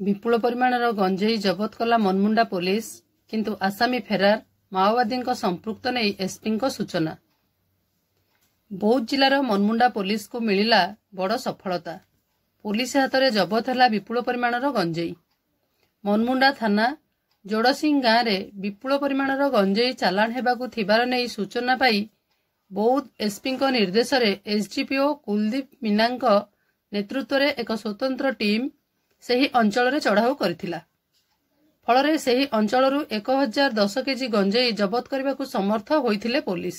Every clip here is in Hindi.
विपुल परिमाणर गंजेई जबत कला मनमुंडा पुलिस किंतु आसामी फेरार माओवादी संपृक्त नहीं एसपी सूचना। बौद्ध जिलार मनमुंडा पुलिस को मिला बड़ सफलता। पुलिस हाथ में जबत है विपुल परिमाणर गंजेई। मनमुंडा थाना जोड़सिंह गाँव में विपुल परिमाणर गंजेई चालाण हेबाकु थिबार नहीं सूचना पाई बौद्ध एसपी निर्देश में एसडीपीओ कुलदीप मीना नेतृत्व में एक स्वतंत्र टीम सही अंचल चढ़ाऊ करथिला। फल से अंचल 1010 केजी गंजेई जबत करने को समर्थ होइथिले पुलिस।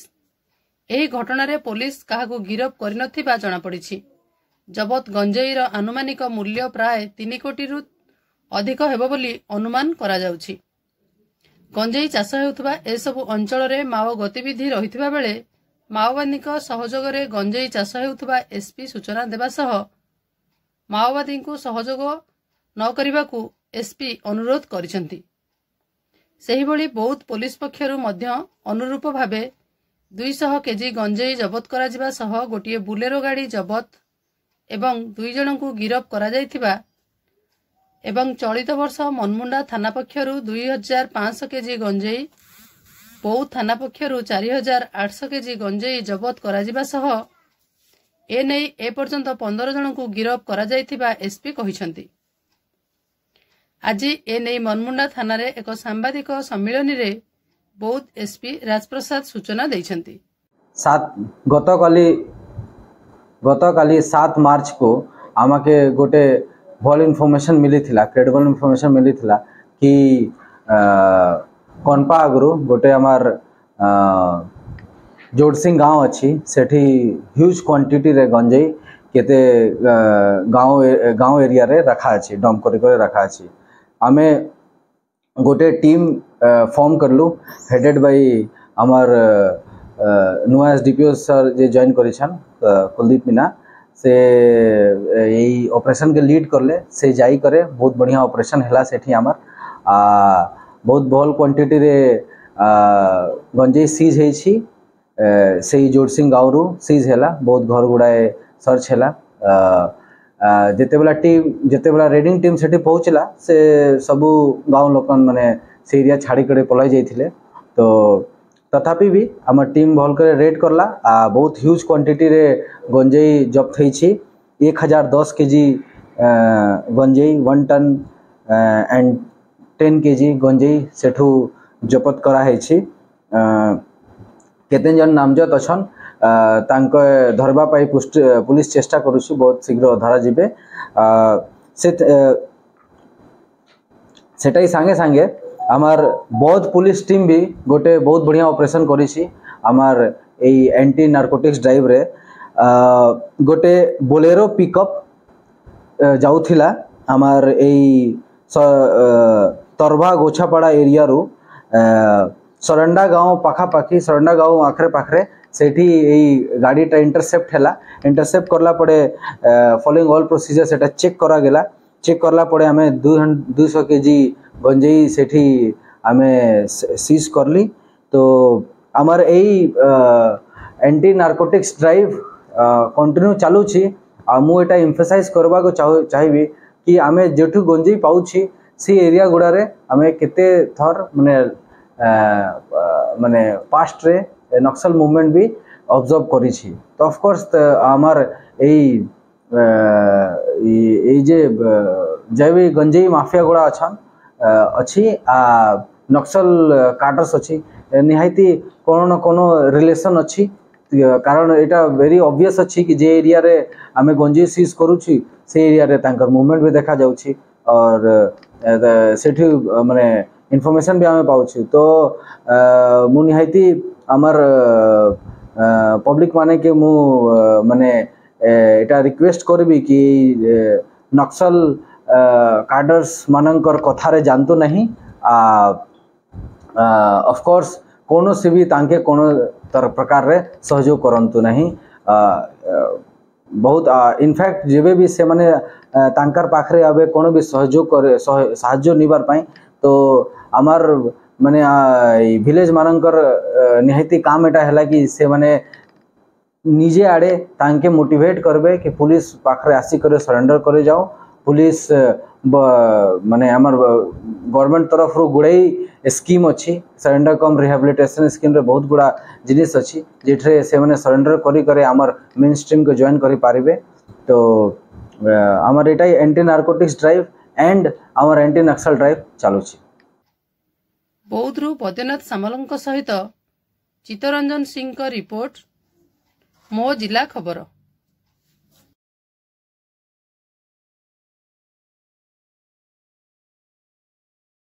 एही घटना रे पुलिस काहाकू गिरफ करनथिबा जणा पड़िछि। जबत गंजेईर आनुमानिक मूल्य प्राय 3 कोटी रु अधिक हेबो बोली अनुमान करा जाउछि। गंजेई चाष हेउथबा एसबु अंचल रे माओ गतिविधि रहितबा बेले माओवादी सहयोग रे गंजेई चाष हेउथबा एसपी सूचना देबा सह माओवादी को सहयोग न करने एसपी अनुरोध करिसेंती। सेही भली बौद्ध पुलिस पक्षरु मध्य अनुरूप भावे 200 केजी गंजेई जबत करा जिबा सह गोटिए बुलेरो गाड़ी जबत एवं 2 जन को गिरफ करा जायथिबा एवं चलित वर्ष मनमुंडा थाना पक्षरु 2500 केजी गंजेई बौद्ध थाना पक्षरु 4800 केजी गंजेई जबत करा जिबा सह ए नहीं ए पर्यंत 15 जन को गिरफ करा जायथिबा एसपी कहिसेंती। आज ए नहीं मनमुंडा थाना रे एक सांबादिक सम्मेलन रे बौद्ध एसपी राजप्रसाद सूचना दैछंती। गतकाली 7 मार्च को आमके गोटे भल इनफॉरमेशन मिली थिला, क्रेडिबल इनफॉरमेशन मिली थिला कि कनपा आगु गोटे आमार जोड़सिंह गाँव अच्छी सेठी ह्यूज क्वांटिटी रे गंजेई केते गाँव एरिया रे रखा अच्छी डंप कर रखा अच्छी। आमे गोटे टीम फॉर्म करलु हेडेड बाय आमार नुआ एसडीपीओ सर जे जॉइन करिछन कुलदीप मीना से यही ऑपरेशन के लीड करले। से जाई करे बहुत बढ़िया ऑपरेशन हैला। सेठी आमार बहुत भल क्वांटिटी रे गंजेई सीज हेछि। से जोड़सिंह गाँव रु सीज हैला। बहुत घर गुड़ाए सर्च हैला। जेतेबेला रेडिंग टीम सेठी पहुँचला से सबू गाँव लोक माने से एरिया छाड़ी करे पलाई जाइथिले। तो तथापि भी आम टीम भल करे रेड करला। बहुत ह्यूज क्वांटिटी रे गंजेई जब्त होइछि। 1010 केजी गंजेई 1 टन एंड 10 केजी गंजेई सेठू जपत करा हेछि। केते जन नामजत अछन तांको धरबा पाई पुलिस चेष्टा करूछि। बहुत शीघ्र धरा जिबे। सेटाई सांगे सांगे आमार बौद्ध पुलिस टीम भी गोटे बहुत बढ़िया ऑपरेशन करिछि। आमार एई एंटी नारकोटिक्स ड्राइव रे गोटे बोलेरो पिकअप जाउथिला आमार एई तरभा गोछापाड़ा एरिया रु सरंडा गाँव पाखापाखी सरंडा गाँव आखरे पाखरे सेठी एई गाड़ीटा इंटरसेप्ट हैला। इंटरसेप्ट करला पड़े फॉलोइंग ऑल प्रोसीजर सेटा चेक करा गेला। चेक करला पड़े आमे 200 केजी गंजेई सेठी आमे सीज करली। तो आमार एई एंटी नारकोटिक्स ड्राइव कंटिन्यू चालूछि। मु एटा एम्फसाइज करबा को चाहिबी कि आमे जेठू गंजेई पाउछि सी एरिया गुडा रे आमे केते थर माने पास्ट रे नक्सल मूवमेंट भी ऑब्जर्व करिछि। तो ऑफ कोर्स आमार एई जे जैवी गंजेई माफिया गुड़ा अछन अच्छी नक्सल कार्डर्स अच्छी निहायती कोनो न कोनो रिलेशन अच्छी। कारण एटा वेरी ऑब्वियस अच्छी कि जे एरिया रे आमे गंजेई सीज करूछि से एरिया रे तांकर मूवमेंट भी देखा जाउछि और सेठी माने इनफॉरमेशन भी आमे पाउछि। तो मु निहायती आमर पब्लिक माने के मु माने एटा रिक्वेस्ट करबी कि नक्सल कार्डर्स मानकर कथारे जानतु नहीं। ऑफ कोर्स कोनो से भी तांके कोनो प्रकार रे सहयोग करंतु नहीं। बहुत इनफैक्ट जेबे भी से माने तांकर पाखरे आबे कोनो भी सहयोग करे साहाय्य निबार पाई तो आमार माने विलेज मानकर निहायती काम एटा हैला कि से माने निजे आड़े तांके मोटिवेट करबे कि पुलिस पाखरे आसी करे सरेंडर करे जाओ पुलिस माने आमर गवर्नमेंट तरफ रो गुड़ाई स्कीम अच्छी सरेंडर कम रिहेबिलिटेशन स्कीम रे बहुत गुड़ा जिनिस अच्छी जेठरे से माने सरेंडर करी करे आमर मेन स्ट्रीम को जॉइन करी पारिबे। तो आमर एटा एंटी नार्कोटिक्स ड्राइव एंड आमर एंटी नक्सल ड्राइव चालुची। बौद्धरू बैद्यनाथ सामलଙ୍କ सहित चित्तरंजन सिंह रिपोर्ट, मो जिला खबर।